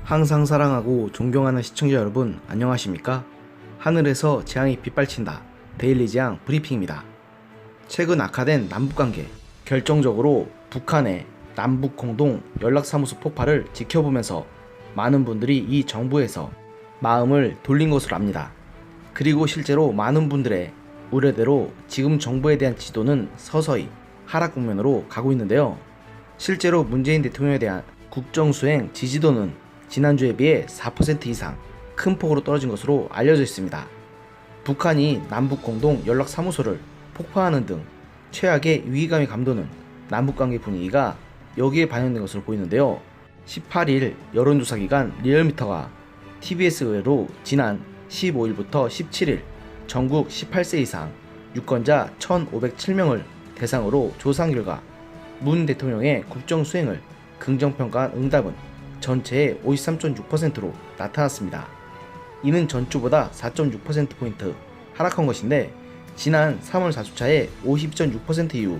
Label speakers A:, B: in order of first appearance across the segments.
A: 항상 사랑하고 존경하는 시청자 여러분 안녕하십니까? 하늘에서 재앙이 빗발친다. 데일리 재앙 브리핑입니다. 최근 악화된 남북관계, 결정적으로 북한의 남북공동 연락사무소 폭발을 지켜보면서 많은 분들이 이 정부에서 마음을 돌린 것으로 압니다. 그리고 실제로 많은 분들의 우려대로 지금 정부에 대한 지도는 서서히 하락 국면으로 가고 있는데요. 실제로 문재인 대통령에 대한 국정수행 지지도는 지난주에 비해 4% 이상 큰 폭으로 떨어진 것으로 알려져 있습니다. 북한이 남북공동 연락사무소를 폭파하는 등 최악의 위기감이 감도는 남북관계 분위기가 여기에 반영된 것으로 보이는데요. 18일 여론조사기관 리얼미터가 TBS 의뢰로 지난 15일부터 17일 전국 18세 이상 유권자 1,507명을 대상으로 조사한 결과 문 대통령의 국정수행을 긍정평가한 응답은 전체의 53.6%로 나타났습니다. 이는 전주보다 4.6%포인트 하락한 것인데 지난 3월 4주차의 50.6% 이후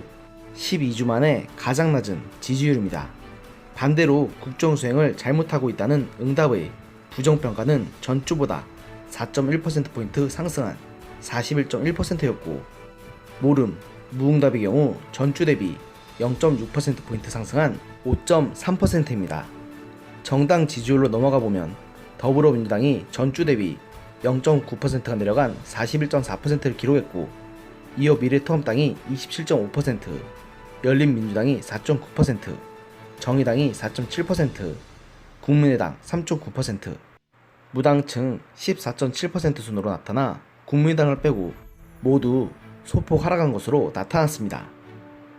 A: 12주 만에 가장 낮은 지지율입니다. 반대로 국정수행을 잘못하고 있다는 응답의 부정평가는 전주보다 4.1%포인트 상승한 41.1%였고 모름, 무응답의 경우 전주 대비 0.6%포인트 상승한 5.3%입니다. 정당 지지율로 넘어가 보면 더불어민주당이 전주 대비 0.9%가 내려간 41.4%를 기록했고 이어 미래통합당이 27.5%, 열린민주당이 4.9%, 정의당이 4.7%, 국민의당 3.9%, 무당층 14.7% 순으로 나타나 국민의당을 빼고 모두 소폭 하락한 것으로 나타났습니다.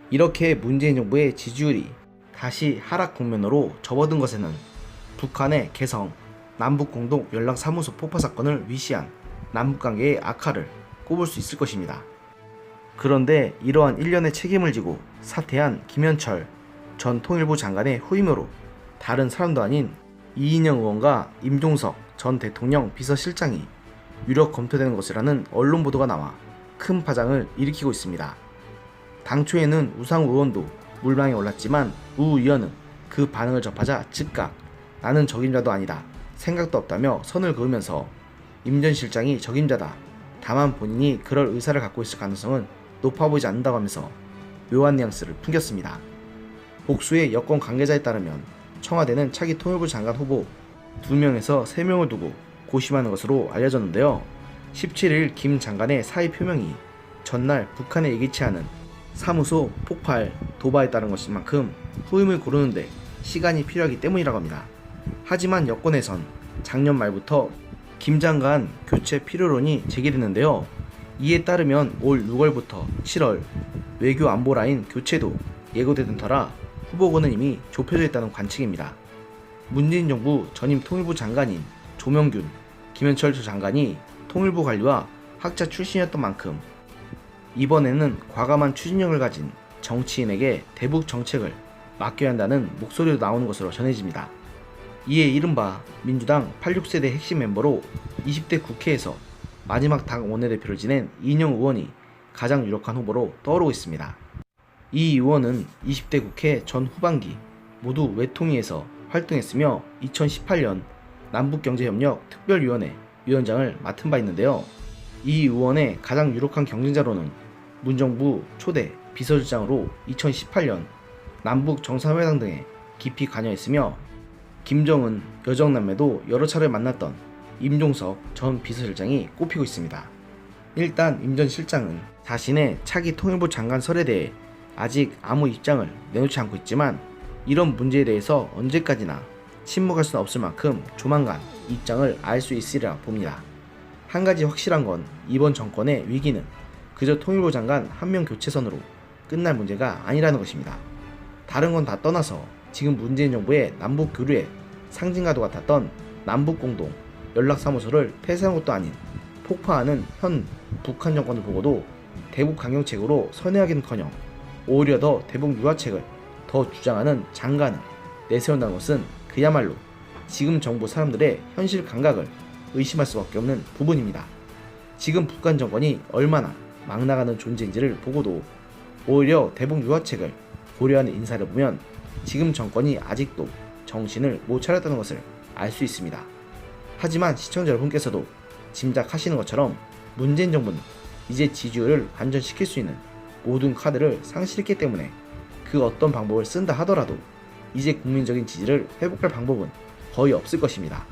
A: 이렇게 문재인 정부의 지지율이 다시 하락 국면으로 접어든 것에는 북한의 개성 남북공동 연락사무소 폭파 사건을 위시한 남북관계의 악화를 꼽을 수 있을 것입니다. 그런데 이러한 일련의 책임을 지고 사퇴한 김현철 전 통일부 장관의 후임으로 다른 사람도 아닌 이인영 의원과 임종석 전 대통령 비서실장이 유력 검토되는 것이라는 언론 보도가 나와 큰 파장을 일으키고 있습니다. 당초에는 우상호 의원도 물망에 올랐지만 우 의원은 그 반응을 접하자 즉각 나는 적임자도 아니다, 생각도 없다며 선을 그으면서 임 전 실장이 적임자다, 다만 본인이 그럴 의사를 갖고 있을 가능성은 높아 보이지 않는다고 하면서 묘한 뉘앙스를 풍겼습니다. 복수의 여권 관계자에 따르면 청와대는 차기 통일부 장관 후보 2명에서 3명을 두고 고심하는 것으로 알려졌는데요. 17일 김 장관의 사의 표명이 전날 북한에 예기치 않은 사무소 폭발 도발에 따른 것인 만큼 후임을 고르는데 시간이 필요하기 때문이라고 합니다. 하지만 여권에선 작년 말부터 김 장관 교체 필요론이 제기됐는데요. 이에 따르면 올 6월부터 7월 외교 안보 라인 교체도 예고되던 터라 후보군은 이미 좁혀져 있다는 관측입니다. 문재인 정부 전임 통일부 장관인 조명균, 김현철 조 장관이 통일부 관리와 학자 출신이었던 만큼 이번에는 과감한 추진력을 가진 정치인에게 대북 정책을 맡겨야 한다는 목소리도 나오는 것으로 전해집니다. 이에 이른바 민주당 86세대 핵심 멤버로 20대 국회에서 마지막 당 원내대표를 지낸 이인영 의원이 가장 유력한 후보로 떠오르고 있습니다. 이 의원은 20대 국회 전 후반기 모두 외통위에서 활동했으며 2018년 남북경제협력 특별위원회 위원장을 맡은 바 있는데요. 이 의원의 가장 유력한 경쟁자로는 문정부 초대 비서실장으로 2018년 남북 정상회담 등에 깊이 관여했으며 김정은 여정남매도 여러 차례 만났던 임종석 전 비서실장이 꼽히고 있습니다. 일단 임 전 실장은 자신의 차기 통일부 장관 설에 대해 아직 아무 입장을 내놓지 않고 있지만 이런 문제에 대해서 언제까지나 침묵할 수는 없을 만큼 조만간 입장을 알 수 있으리라 봅니다. 한 가지 확실한 건 이번 정권의 위기는 그저 통일부 장관 한 명 교체선으로 끝날 문제가 아니라는 것입니다. 다른 건 다 떠나서 지금 문재인 정부의 남북 교류의 상징과도 같았던 남북공동 연락사무소를 폐쇄한 것도 아닌 폭파하는 현 북한 정권을 보고도 대북 강경책으로 선회하기는커녕 오히려 더 대북 유화책을 더 주장하는 장관을 내세운다는 것은 그야말로 지금 정부 사람들의 현실 감각을 의심할 수밖에 없는 부분입니다. 지금 북한 정권이 얼마나 막 나가는 존재인지를 보고도 오히려 대북 유화책을 고려하는 인사를 보면 지금 정권이 아직도 정신을 못 차렸다는 것을 알 수 있습니다. 하지만 시청자 여러분께서도 짐작하시는 것처럼 문재인 정부는 이제 지지율을 반전시킬 수 있는 모든 카드를 상실했기 때문에 그 어떤 방법을 쓴다 하더라도 이제 국민적인 지지를 회복할 방법은 거의 없을 것입니다.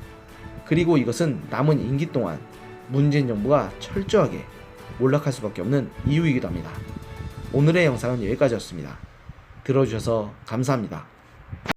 A: 그리고 이것은 남은 임기 동안 문재인 정부가 철저하게 몰락할 수밖에 없는 이유이기도 합니다. 오늘의 영상은 여기까지였습니다. 들어주셔서 감사합니다.